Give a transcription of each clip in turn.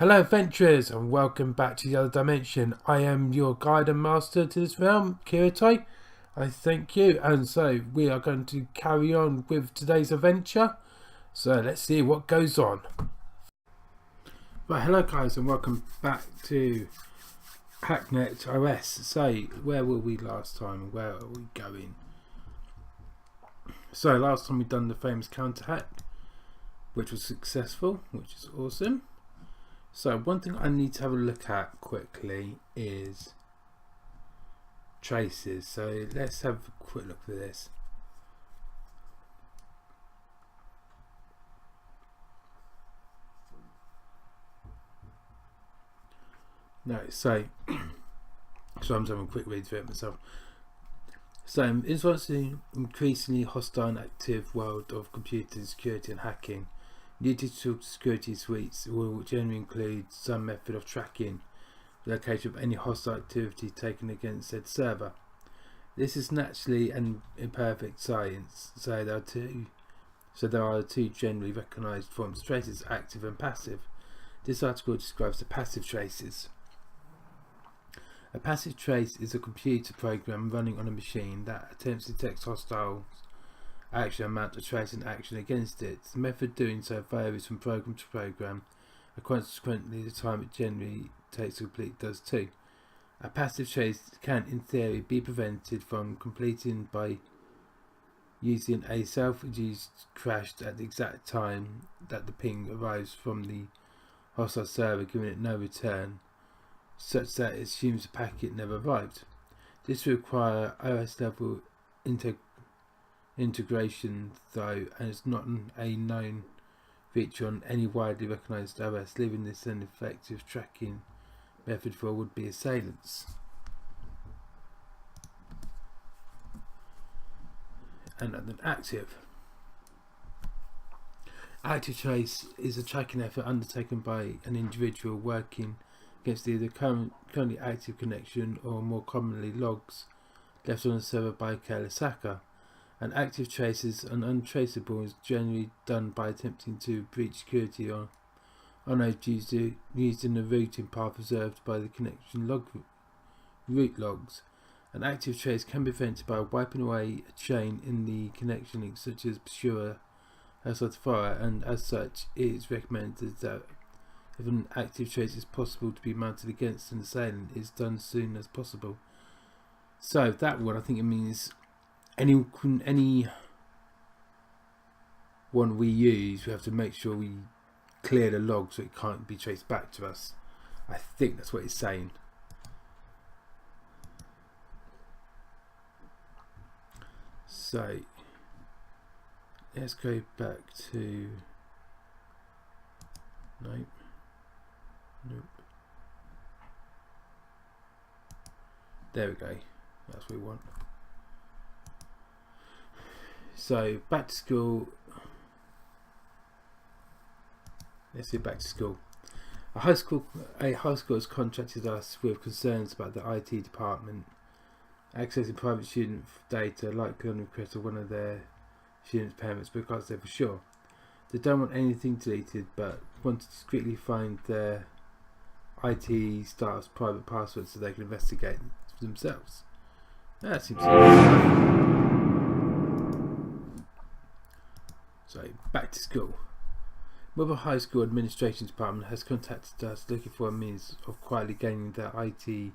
Hello adventurers and welcome back to the other dimension. I am your guide and master to this realm, Kirito. I thank you, and so we are going to carry on with today's adventure. So let's see what goes on. Right, hello guys and welcome back to Hacknet OS. So where were we last time? Where are we going? So last time we done the famous counter hack, which was successful, which is awesome. So one thing I need to have a look at quickly is traces. So let's have a quick look for this. No, so I'm just having a quick read through it myself. So in response to the increasingly hostile and active world of computer security and hacking, new digital security suites will generally include some method of tracking the location of any hostile activity taken against said server. This is naturally an imperfect science, so there are two generally recognised forms of traces, active and passive. This article describes the passive traces. A passive trace is a computer program running on a machine that attempts to detect hostile action and mount a trace and action against it. The method of doing so varies from program to program, and consequently the time it generally takes to complete does too. A passive trace can in theory be prevented from completing by using a self-induced crash at the exact time that the ping arrives from the hostile server, giving it no return, such that it assumes the packet never arrived. This will require OS level integration though, and it's not a known feature on any widely recognised OS, leaving this an effective tracking method for would-be assailants. And then active trace is a tracking effort undertaken by an individual working against either currently active connection or more commonly logs left on the server by a careless hacker. An active trace is an untraceable is generally done by attempting to breach security on nodes used in the routing path reserved by the connection root logs. An active trace can be prevented by wiping away a chain in the connection links such as Pursuer fire, and as such it is recommended that if an active trace is possible to be mounted against an assailant, it's done as soon as possible. So that one, I think it means any one we use, we have to make sure we clear the log so it can't be traced back to us. I think that's what it's saying. So let's go back to nope. There we go. That's what we want. So back to school. Let's get back to school. A high school has contracted us with concerns about the IT department accessing private student data, likely on the request of one of their students' parents, because they were sure they don't want anything deleted, but want to discreetly find their IT staff's private passwords so they can investigate for themselves. That seems so back to school. Mother High School Administration Department has contacted us looking for a means of quietly gaining their IT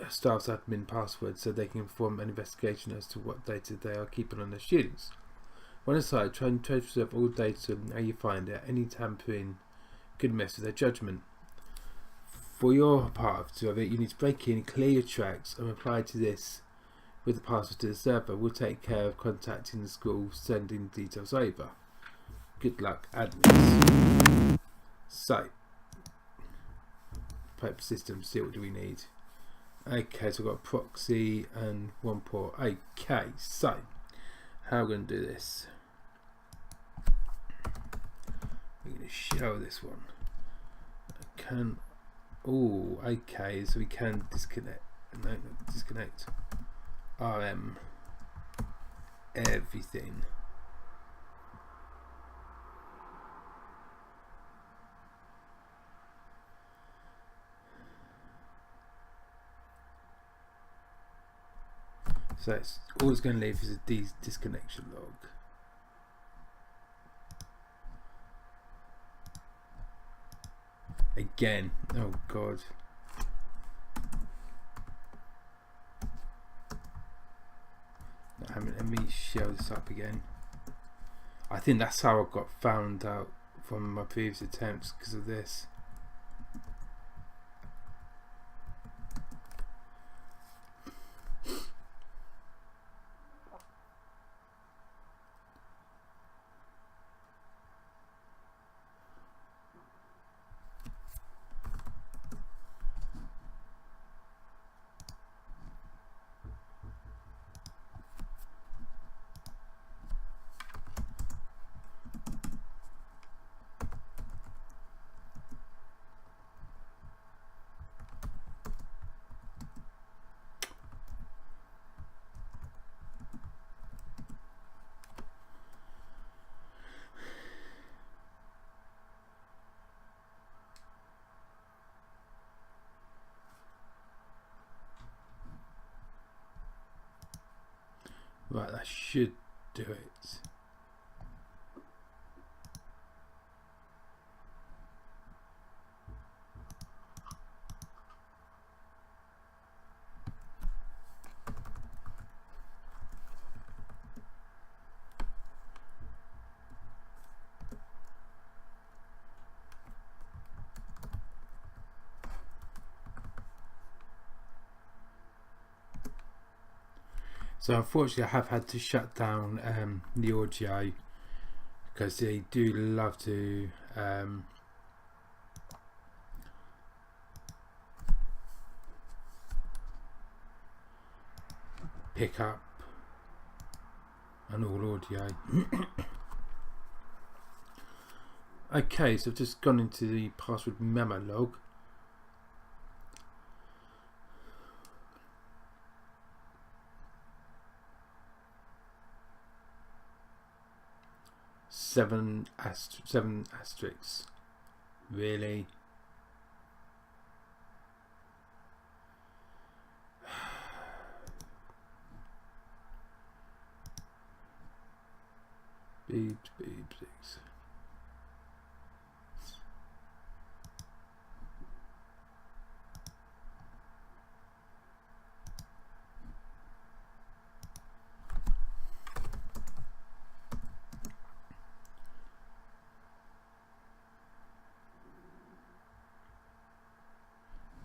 staff's admin passwords so they can perform an investigation as to what data they are keeping on their students. One aside, try and preserve all data and how you find it. Any tampering could mess with their judgment. For your part of it, you need to break in, clear your tracks, and reply to this with the password to the server. We'll take care of contacting the school, sending details over. Good luck, admins. So, pipe system, see what do we need. Okay, so we've got proxy and one port. Okay, so how are we going to do this? We're going to show this one. Okay, so we can disconnect. No, not disconnect. RM everything. So it's all it's going to leave is a disconnection log. Again, oh god. Let me show this up again. I think that's how I got found out from my previous attempts, because of this. Right, that should do it. So unfortunately I have had to shut down the audio, because they do love to pick up an all audio. Okay, so I've just gone into the password memo log. Seven asterisks. Really? Beeps, beeps.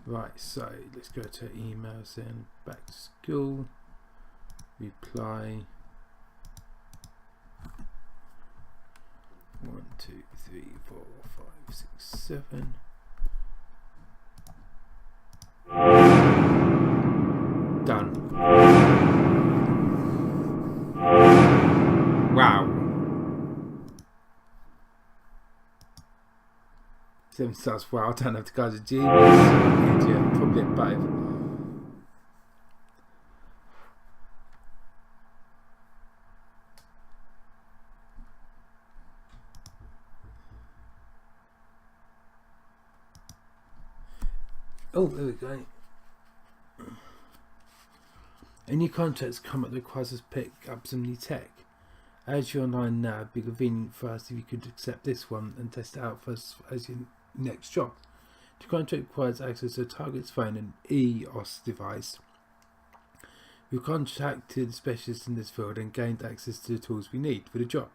Right, so let's go to emails then. Back to school. Reply. 1, 2, 3, 4, 5, 6, 7. Done. Wow. 7 stars. Wow, I don't have the guys a genius. Idiot. Probably at both. Oh, there we go. A new contracts come up that requires us to pick up some new tech. As you're online now, it'd be convenient for us if you could accept this one and test it out for us as your next job. The contract requires access to a target's phone and EOS device. We've contacted a specialist in this field and gained access to the tools we need for the job,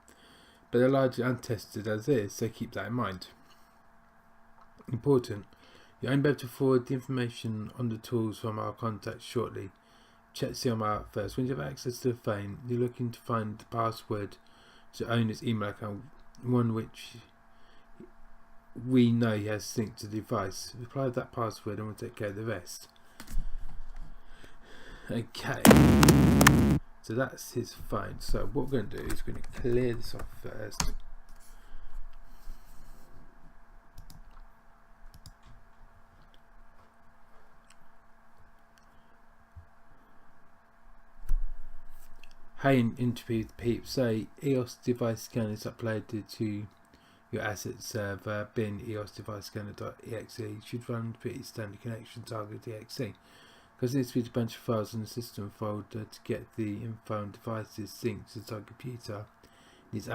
but they're largely untested as is, so keep that in mind. Important. You'll only be able to forward the information on the tools from our contacts shortly. Check CM out first. When you have access to the phone, you're looking to find the password to owner's email account, one which we know he has synced to the device. Reply with that password and we'll take care of the rest. Okay. So that's his phone. So what we're going to do is we're going to clear this off first. Hey, Entropy peeps, say EOS device scanner is uploaded to your asset server bin EOS device scanner.exe. Should run pretty standard connection target.exe. because it needs to be a bunch of files in the system folder to get the info and devices synced to the target computer. It needs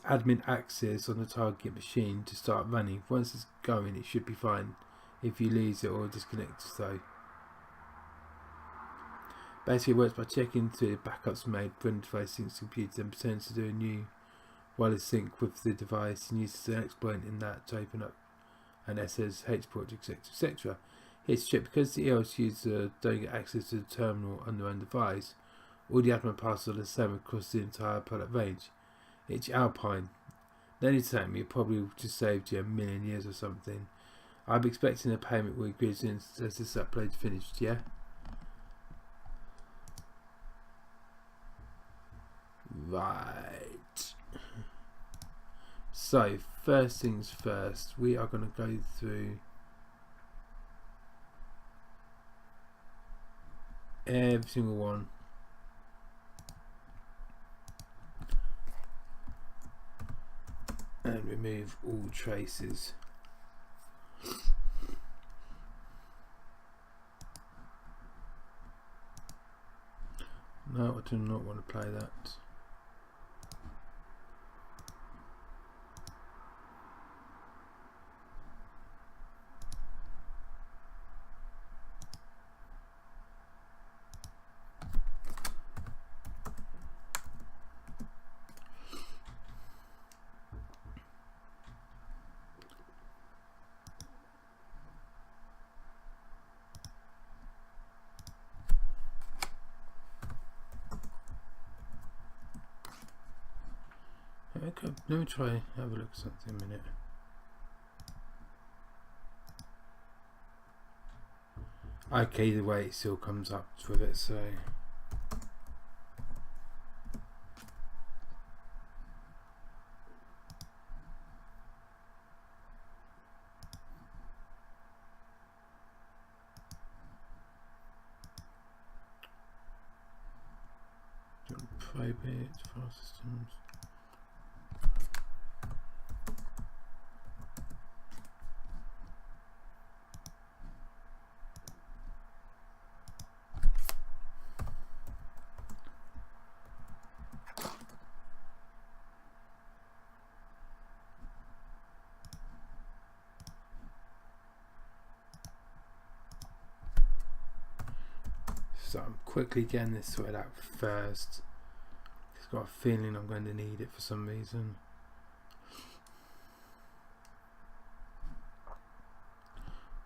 admin access on the target machine to start running. Once it's going, it should be fine. If you lose it or disconnect, so basically it works by checking through the backups made when the device syncs the computer and pretends to do a new wireless sync with the device and uses an exploit in that to open up an SSH port, etc. etc. Here's a check: because the EOS user don't get access to the terminal on their own device, all the admin passwords are the same across the entire product range. It's Alpine. No need to thank me, it probably just saved you 1,000,000 years or something. I'm expecting a payment will agree soon as this upload's finished, yeah? Right. So, first things first, we are going to go through every single one. And remove all traces. No, I do not want to play that. Okay, let me try have a look at something a minute. Okay, the way it still comes up with it, so private file systems. So I'm quickly getting this sorted out first. I've got a feeling I'm going to need it for some reason.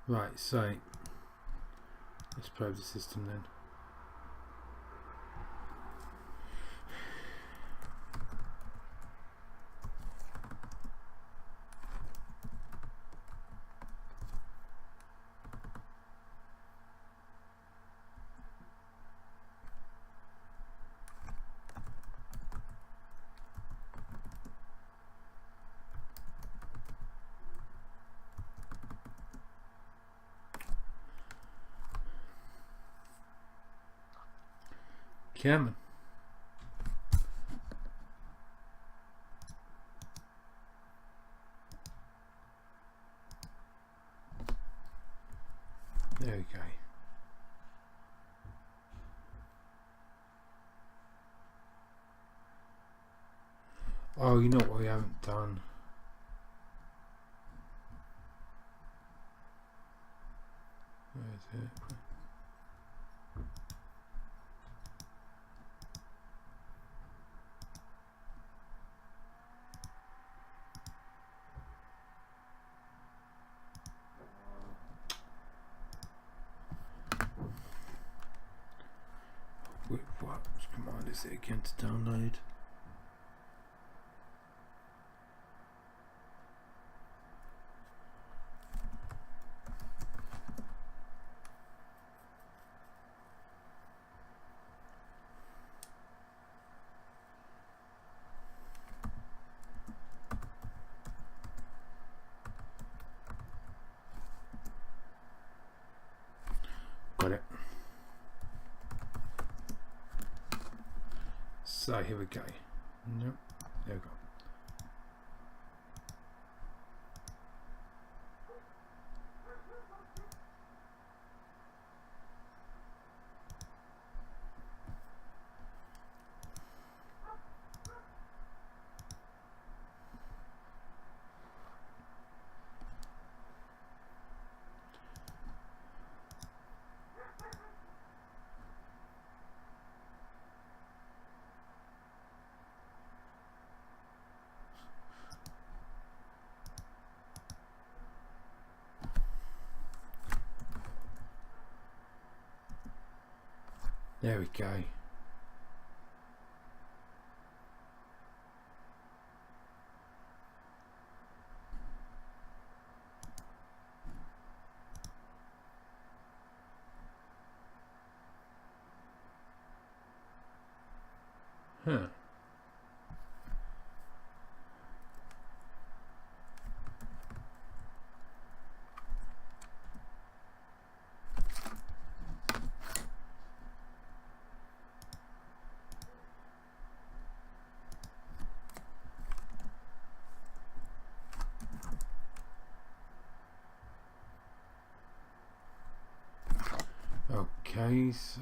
Right, so let's probe the system then. Come on. There we go. Oh, you know what we haven't done? Where is it? Wait, what command is it again to download? Got it. So here we go. Nope. There we go. There we go. Huh. Okay, so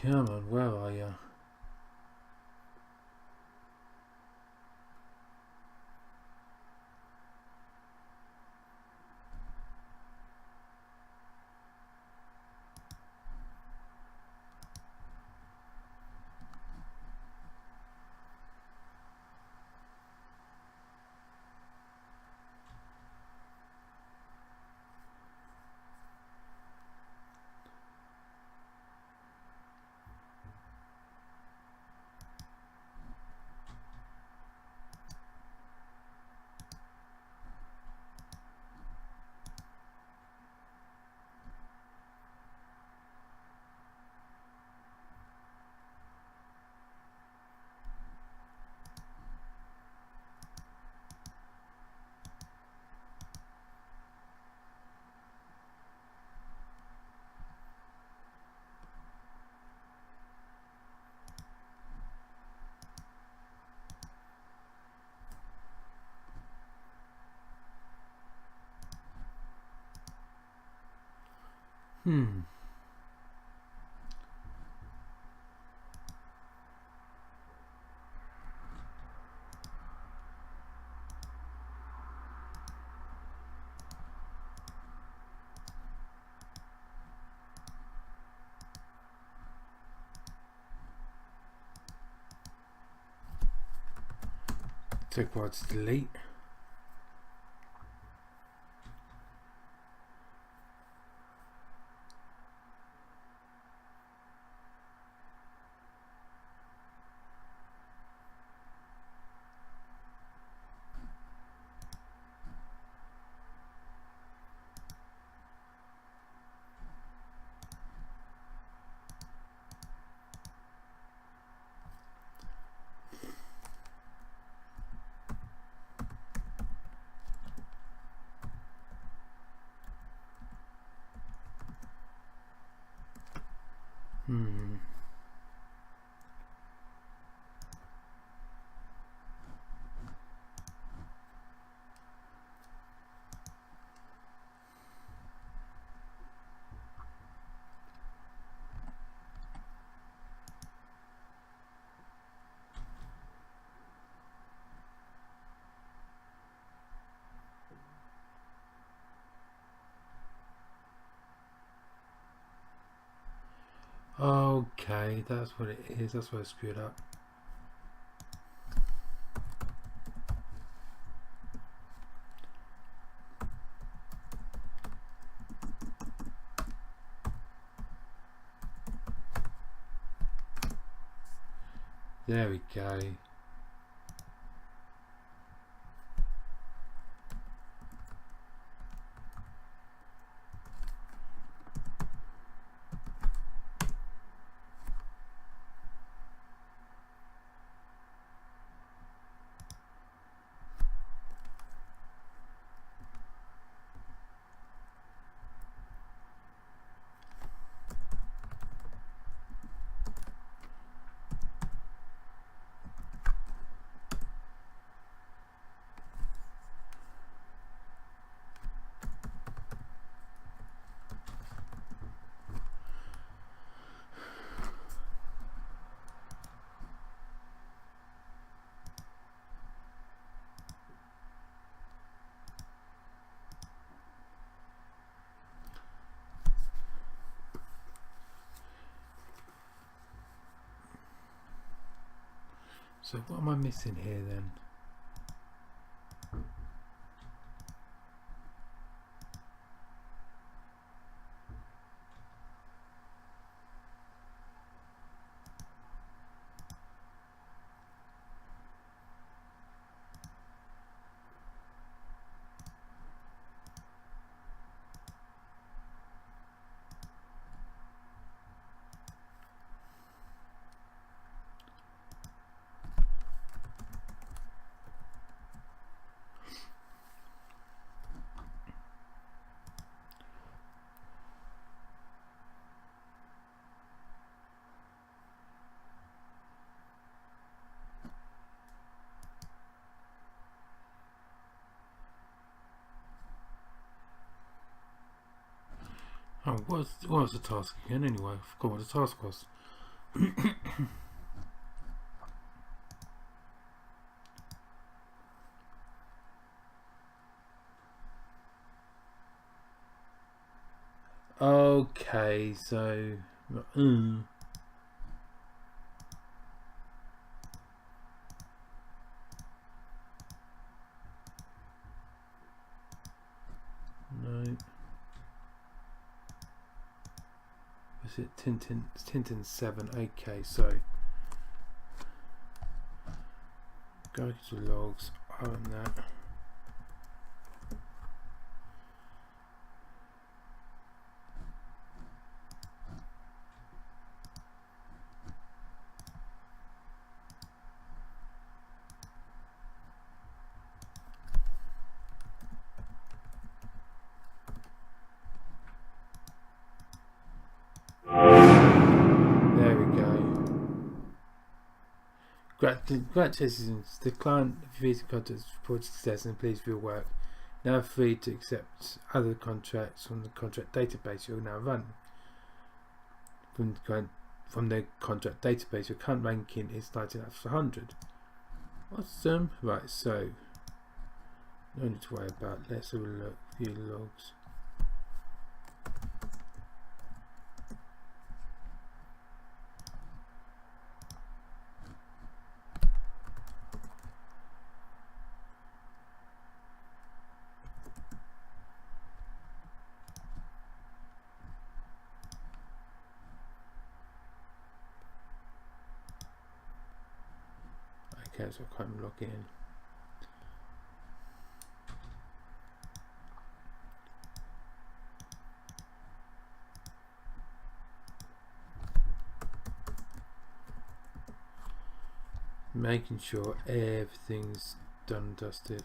come on, where are you? Hmm. Take a while to delete. Hmm. Okay, that's what it is. That's what I screwed up. There we go. So what am I missing here then? Oh, what was the task again anyway? I forgot what the task was. Okay, so no. Was it Tintin 7? Okay, so go to logs, own that. Congratulations, the client reviewed contracts reported success and pleased with your work. Now free to accept other contracts from the contract database you'll now run. From the contract database, your current ranking is 19 out of 100. Awesome. Right, so no need to worry about. Let's have a look. View logs. Okay, so I can't log in. Making sure everything's done and dusted.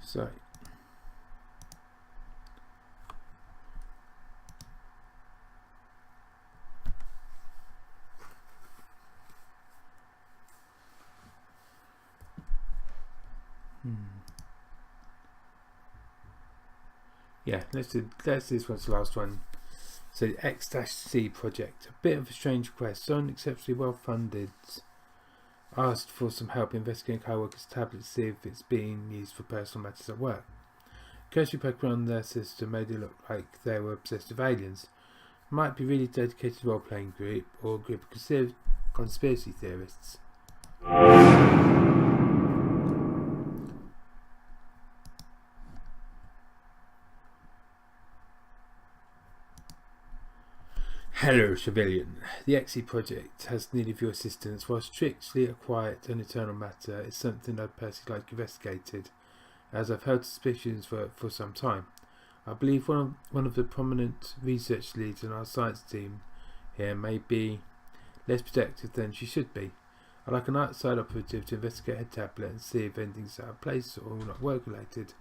So yeah, let's do this one's the last one. So the X-C project, a bit of a strange request. Someone exceptionally well funded asked for some help investigating co-workers' tablets to see if it's being used for personal matters at work. Cursory poke around their system made it look like they were obsessed with aliens. Might be really dedicated role-playing group or a group of conspiracy theorists. Hello, civilian. The XE project has need of your assistance. While strictly a quiet and eternal matter, it's something I'd personally like investigated, as I've held suspicions for some time. I believe one of the prominent research leads in our science team here may be less protective than she should be. I'd like an outside operative to investigate her tablet and see if anything's out of place or not work related.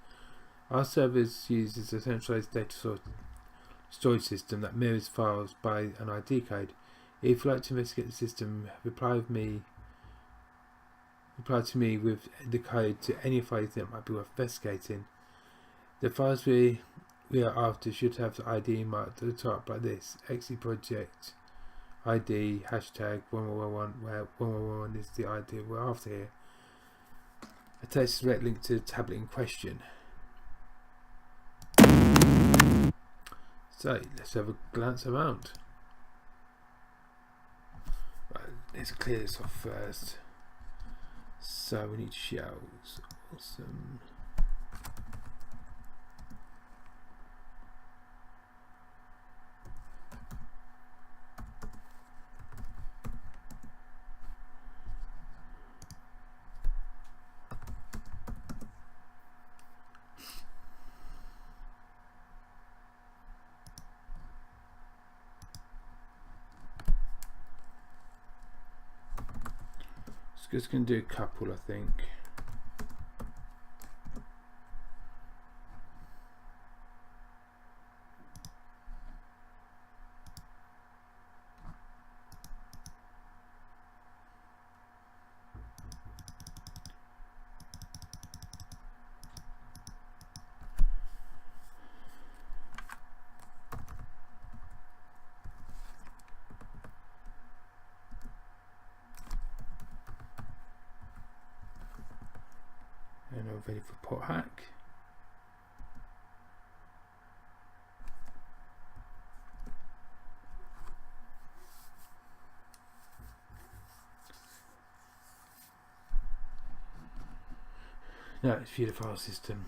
Our servers uses a centralized data storage system that mirrors files by an ID code. If you'd like to investigate the system, reply to me with the code to any file you think might be worth investigating. The files we are after should have the ID marked at the top like this: XE project ID hashtag 1111, where 1111 is the ID we're after here. Attach a direct link to the tablet in question. So let's have a glance around. Right, let's clear this off first. So we need shells. Awesome. Just going to do a couple, I think. And I'm ready for pot hack. No, it's view the file system.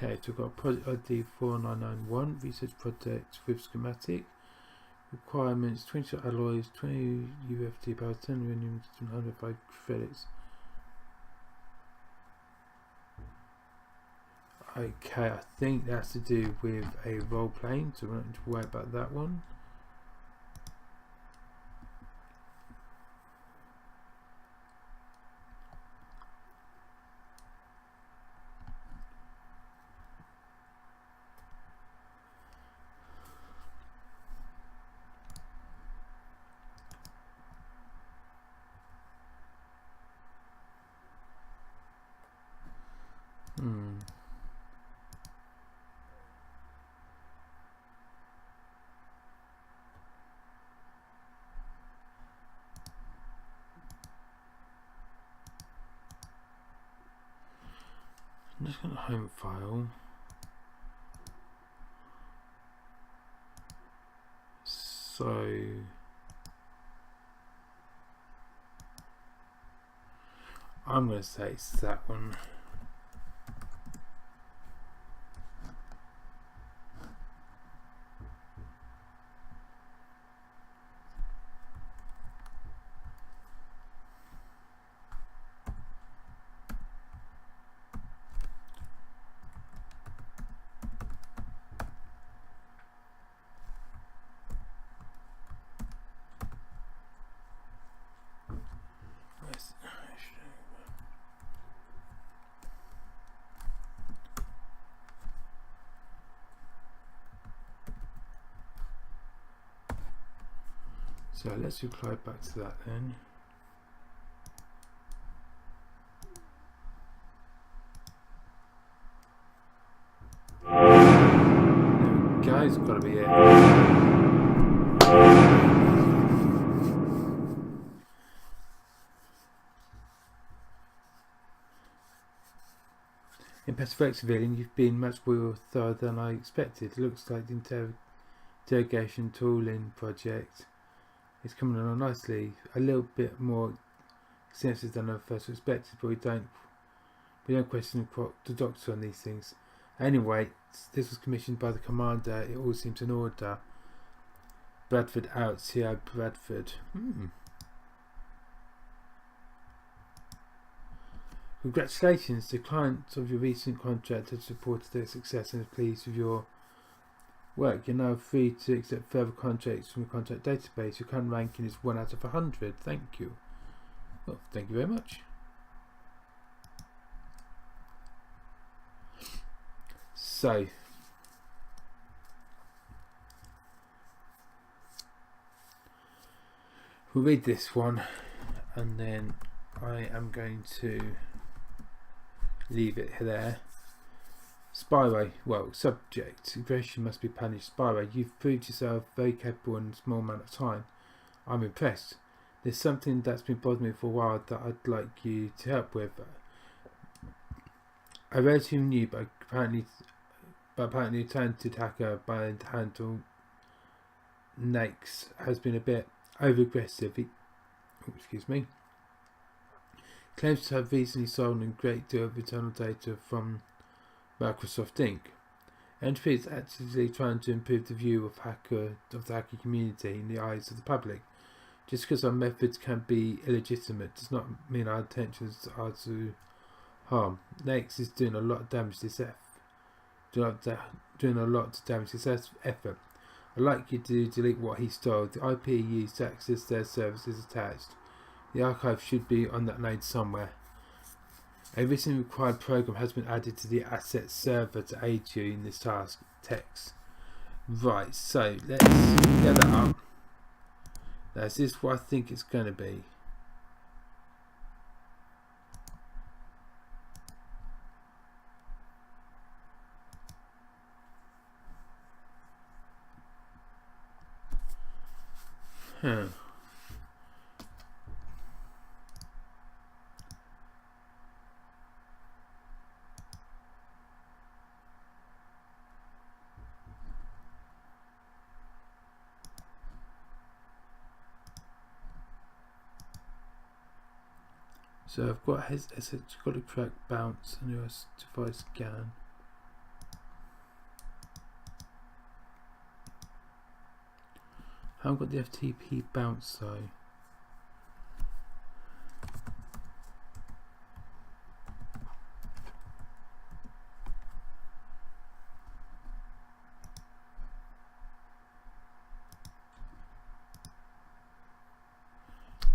Okay, so we've got project ID 4991, research project with schematic. Requirements: 20 alloys, 20 UFT power, 10 uranium, 105 credits. Okay, I think that's to do with a role playing, so we don't need to worry about that one. I'm just going to home file. So I'm going to say it's that one. So let's reply back to that then. Those have got to be it. In Pacific Civilian, you've been much more thorough than I expected. It looks like the interrogation tooling project is coming along nicely. A little bit more extensive than I first expected, but we don't question the doctor on these things. Anyway, this was commissioned by the commander. It all seems in order. Bradford out. C.I. Bradford. Congratulations. The client of your recent contract has reported their success and is pleased with your work. You're now free to accept further contracts from the contract database. Your current ranking is 1 out of 100. Thank you. Well, thank you very much. So, we'll read this one and then I am going to leave it there. Spyway. Well, subject. Aggression must be punished. Spyway. You've proved yourself very capable in a small amount of time. I'm impressed. There's something that's been bothering me for a while that I'd like you to help with. I relatively new, but apparently a talented hacker by the handle Nakes has been a bit over-aggressive. Excuse me. Claims to have recently stolen a great deal of internal data from Microsoft Inc. Entropy is actively trying to improve the view of the hacker community in the eyes of the public. Just because our methods can be illegitimate does not mean our intentions are to harm. Nakes is doing a lot of damage to this effort. I'd like you to delete what he stole. The IP used to access their service is attached. The archive should be on that node somewhere. A recently required program has been added to the asset server to aid you in this task. Text. Right, so let's get that up. Now, is this what I think it's going to be? So I've got got a track bounce and your device scan. I haven't got the FTP bounce though.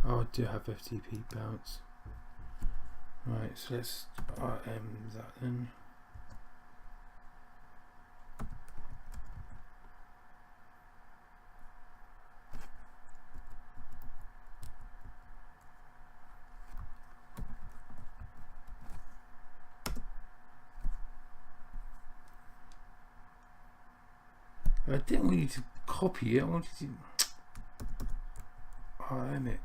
Oh, I do have FTP bounce. Right, so let's RM that then. I didn't want you to copy it, I wanted you to RM it.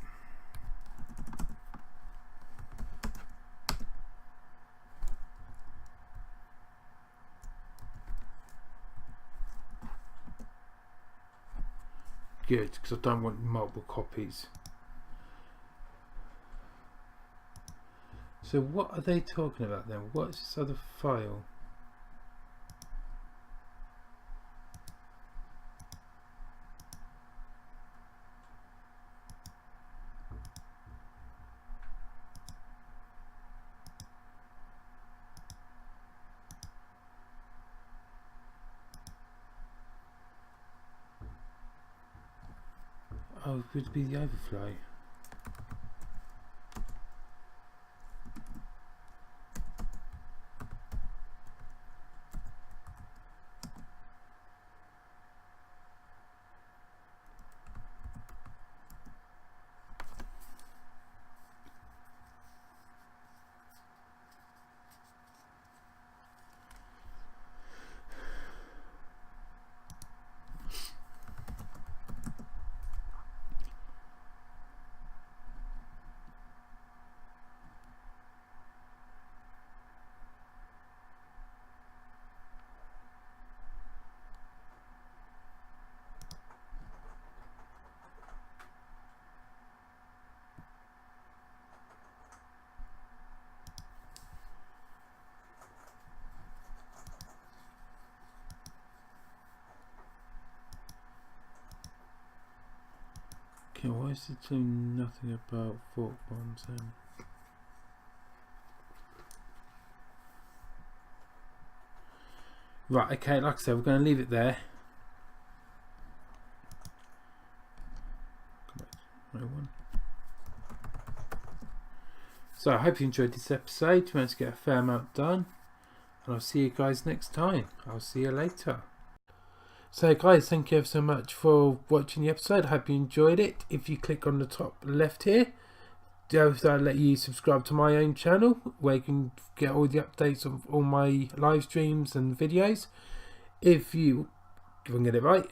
Good, because I don't want multiple copies. So what are they talking about then? What's this other file? Oh, it would be the overflow. Okay, why is it doing nothing about thought bombs then? Right, okay, like I said, we're going to leave it there. So I hope you enjoyed this episode. You managed to get a fair amount done. And I'll see you guys next time. I'll see you later. So guys, thank you ever so much for watching the episode. I hope you enjoyed it. If you click on the top left here, I'll let you subscribe to my own channel where you can get all the updates of all my live streams and videos. If I can get it right,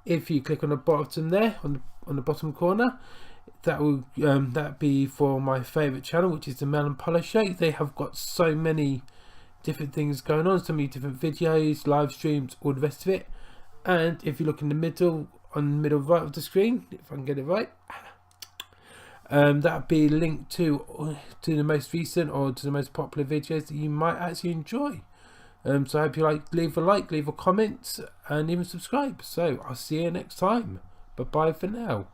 if you click on the bottom there, on the bottom corner, that will that be for my favourite channel, which is the Mel and Apollo show. They have got so many different things going on, so many different videos, live streams, all the rest of it. And if you look in the middle, on the middle right of the screen, if I can get it right, that'll be linked to the most recent or to the most popular videos that you might actually enjoy. So I hope you leave a comment, and even subscribe. So I'll see you next time. Bye bye for now.